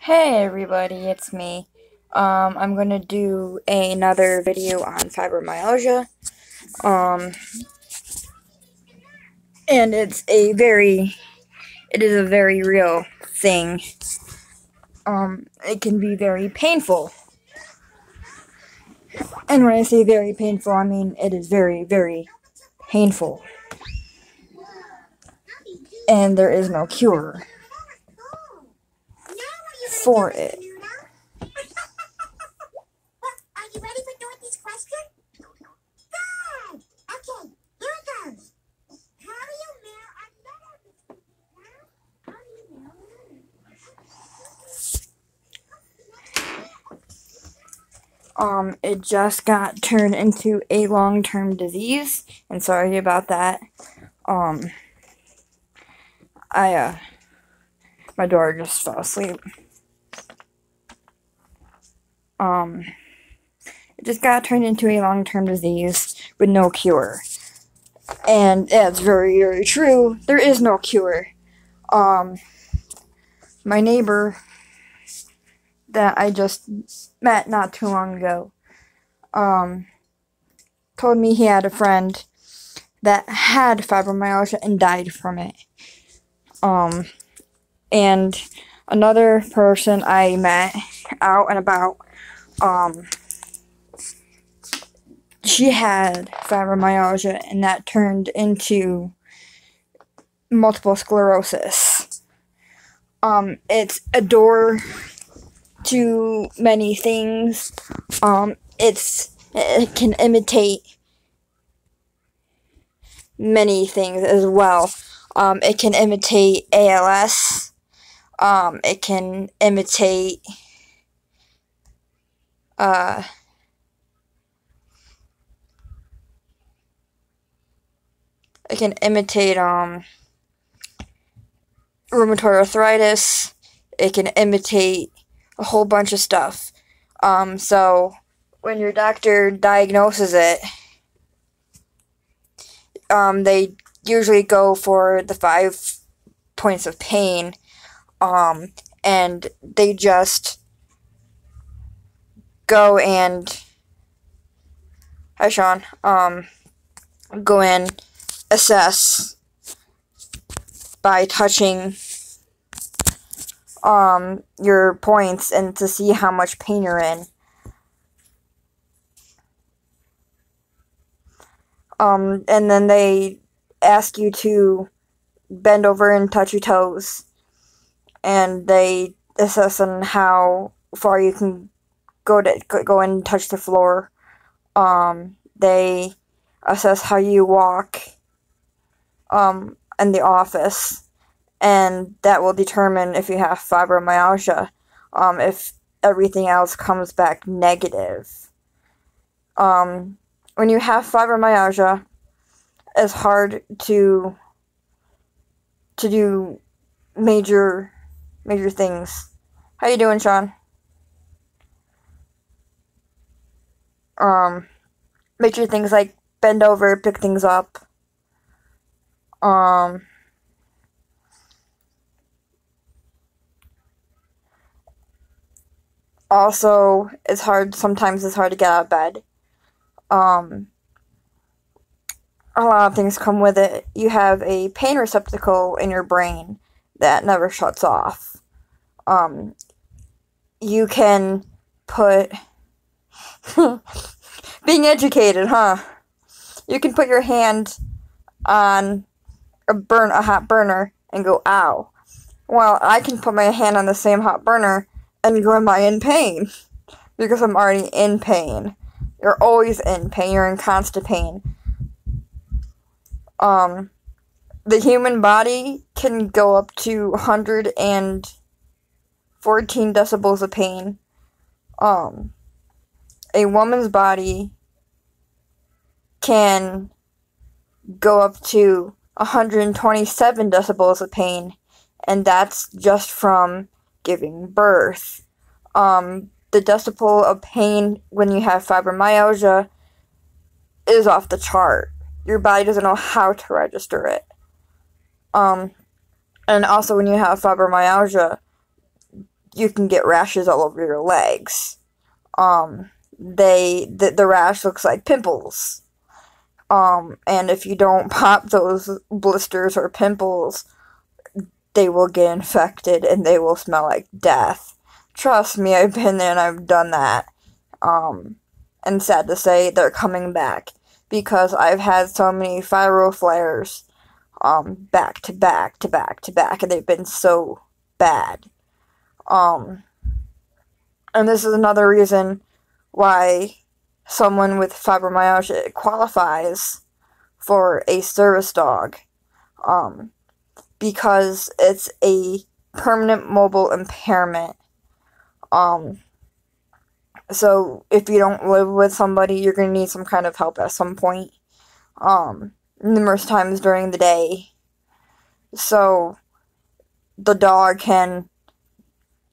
Hey everybody, it's me. I'm gonna do another video on fibromyalgia. And it is a very real thing. It can be very painful. And when I say very painful, I mean it is very, very painful. And there is no cure for it. Are you ready for Dorothy's question? Good! Okay, here it goes. How do you mail a letter? How do you mail a letter? It just got turned into a long-term disease, and sorry about that. My daughter just fell asleep. It just got turned into a long-term disease with no cure. And that's very, very true. There is no cure. My neighbor that I just met not too long ago, told me he had a friend that had fibromyalgia and died from it. And another person I met out and about, she had fibromyalgia and that turned into multiple sclerosis. It's a door to many things. It can imitate many things as well. It can imitate ALS. It can imitate rheumatoid arthritis. It can imitate a whole bunch of stuff. So when your doctor diagnoses it, they usually go for the 5 points of pain, and they just go and, hi Sean, go and assess by touching your points and to see how much pain you're in. And then they ask you to bend over and touch your toes, and they assess on how far you can go and touch the floor. They assess how you walk in the office, and that will determine if you have fibromyalgia, if everything else comes back negative. When you have fibromyalgia, it's hard to do major things. How you doing, Sean? Major things like bend over, pick things up. Also, sometimes it's hard to get out of bed. A lot of things come with it. You have a pain receptacle in your brain that never shuts off. You can put being educated, huh? You can put your hand on a hot burner and go, ow. Well, I can put my hand on the same hot burner and go, am I in pain? Because I'm already in pain. You're always in pain. You're in constant pain. The human body can go up to 114 decibels of pain. A woman's body can go up to 127 decibels of pain, and that's just from giving birth. The decibel of pain when you have fibromyalgia is off the chart. Your body doesn't know how to register it. And also when you have fibromyalgia, you can get rashes all over your legs. The rash looks like pimples. And if you don't pop those blisters or pimples, they will get infected and they will smell like death. Trust me, I've been there and I've done that. And sad to say, they're coming back because I've had so many fibro flares, back to back to back to back, and they've been so bad. And this is another reason why someone with fibromyalgia qualifies for a service dog, because it's a permanent mobile impairment. So if you don't live with somebody, you're going to need some kind of help at some point, numerous times during the day. So the dog can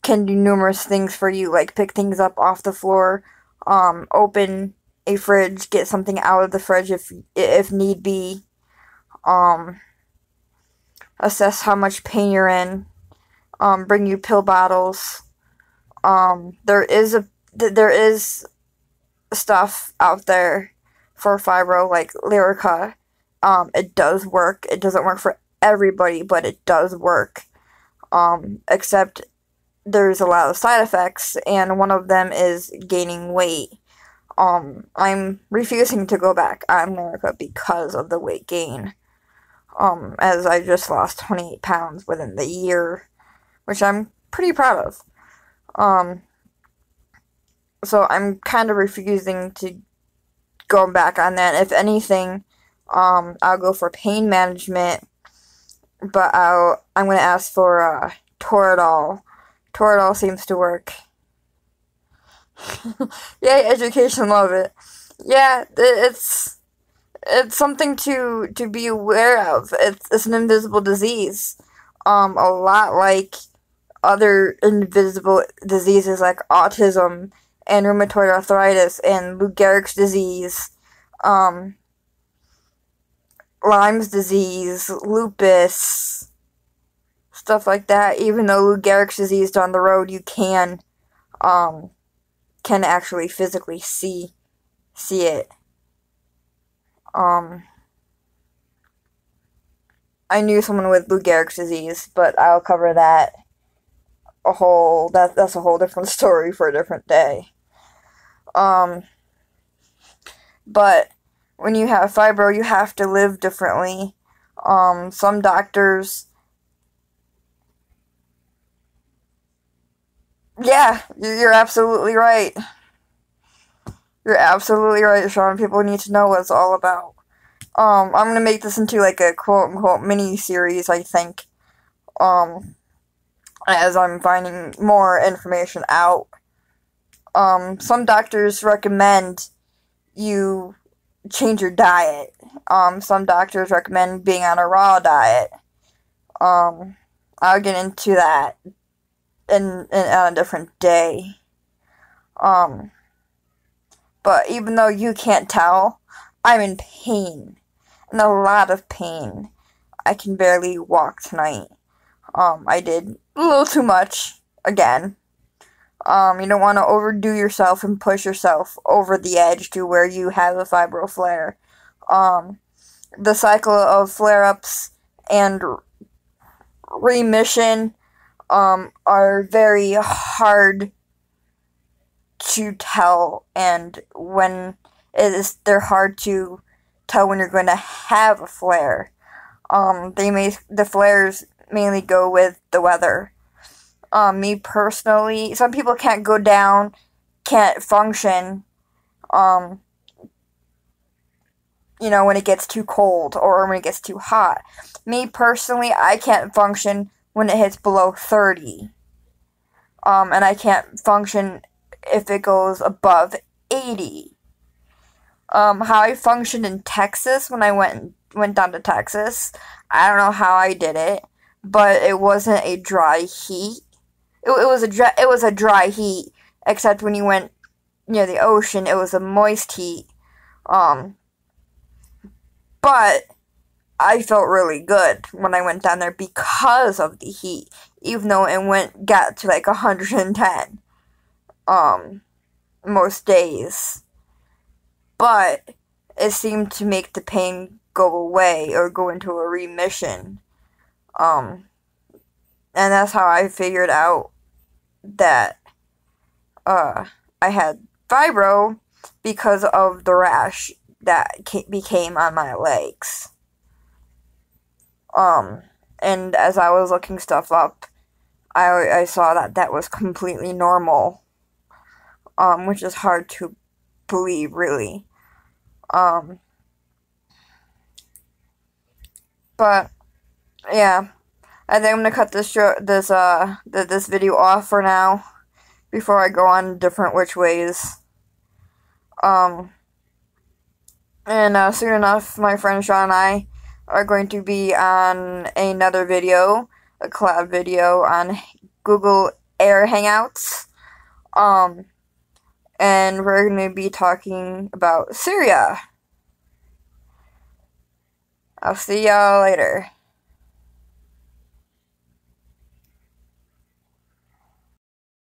do numerous things for you, like pick things up off the floor, open a fridge, get something out of the fridge if need be, assess how much pain you're in, bring you pill bottles. There is stuff out there for fibro, like Lyrica. It does work. It doesn't work for everybody, but it does work. Except there's a lot of side effects, and one of them is gaining weight. I'm refusing to go back on Lyrica because of the weight gain. As I just lost 28 pounds within the year, which I'm pretty proud of. So I'm kind of refusing to go back on that. If anything, I'll go for pain management, but I'm gonna ask for Toradol. Toradol seems to work. Yay, education, love it. Yeah, it's something to be aware of. It's an invisible disease. A lot like other invisible diseases like autism and rheumatoid arthritis and Lou Gehrig's disease, Lyme's disease, lupus, stuff like that. Even though Lou Gehrig's disease down the road, you can actually physically see it. I knew someone with Lou Gehrig's disease, but I'll cover that that's a whole different story for a different day. But when you have fibro, you have to live differently. Some doctors, yeah, you're absolutely right. You're absolutely right, Sean. People need to know what it's all about. I'm gonna make this into like a quote-unquote mini-series, I think. As I'm finding more information out. Some doctors recommend you change your diet. Some doctors recommend being on a raw diet. I'll get into that on a different day. But even though you can't tell, I'm in pain. In a lot of pain. I can barely walk tonight. I did a little too much, again. You don't want to overdo yourself and push yourself over the edge to where you have a fibro flare. The cycle of flare-ups and remission, are very hard to tell, and they're hard to tell when you're going to have a flare. The flares mainly go with the weather. Me personally, some people can't go down, can't function, when it gets too cold or when it gets too hot. Me personally, I can't function when it hits below 30. And I can't function if it goes above 80. How I functioned in Texas when I went down to Texas, I don't know how I did it, but it wasn't a dry heat. It was a dry heat, except when you went near the ocean, it was a moist heat. But I felt really good when I went down there because of the heat, even though it got to like 110 most days. But it seemed to make the pain go away or go into a remission. Um, and that's how I figured out that I had fibro because of the rash that became on my legs. And as I was looking stuff up, I saw that that was completely normal, which is hard to believe, really. Um, but yeah, I think I'm gonna cut this video off for now before I go on different which ways. Um, and soon enough, my friend Sean and I are going to be on another video, a collab video on Google Air Hangouts. And we're going to be talking about Syria. I'll see y'all later.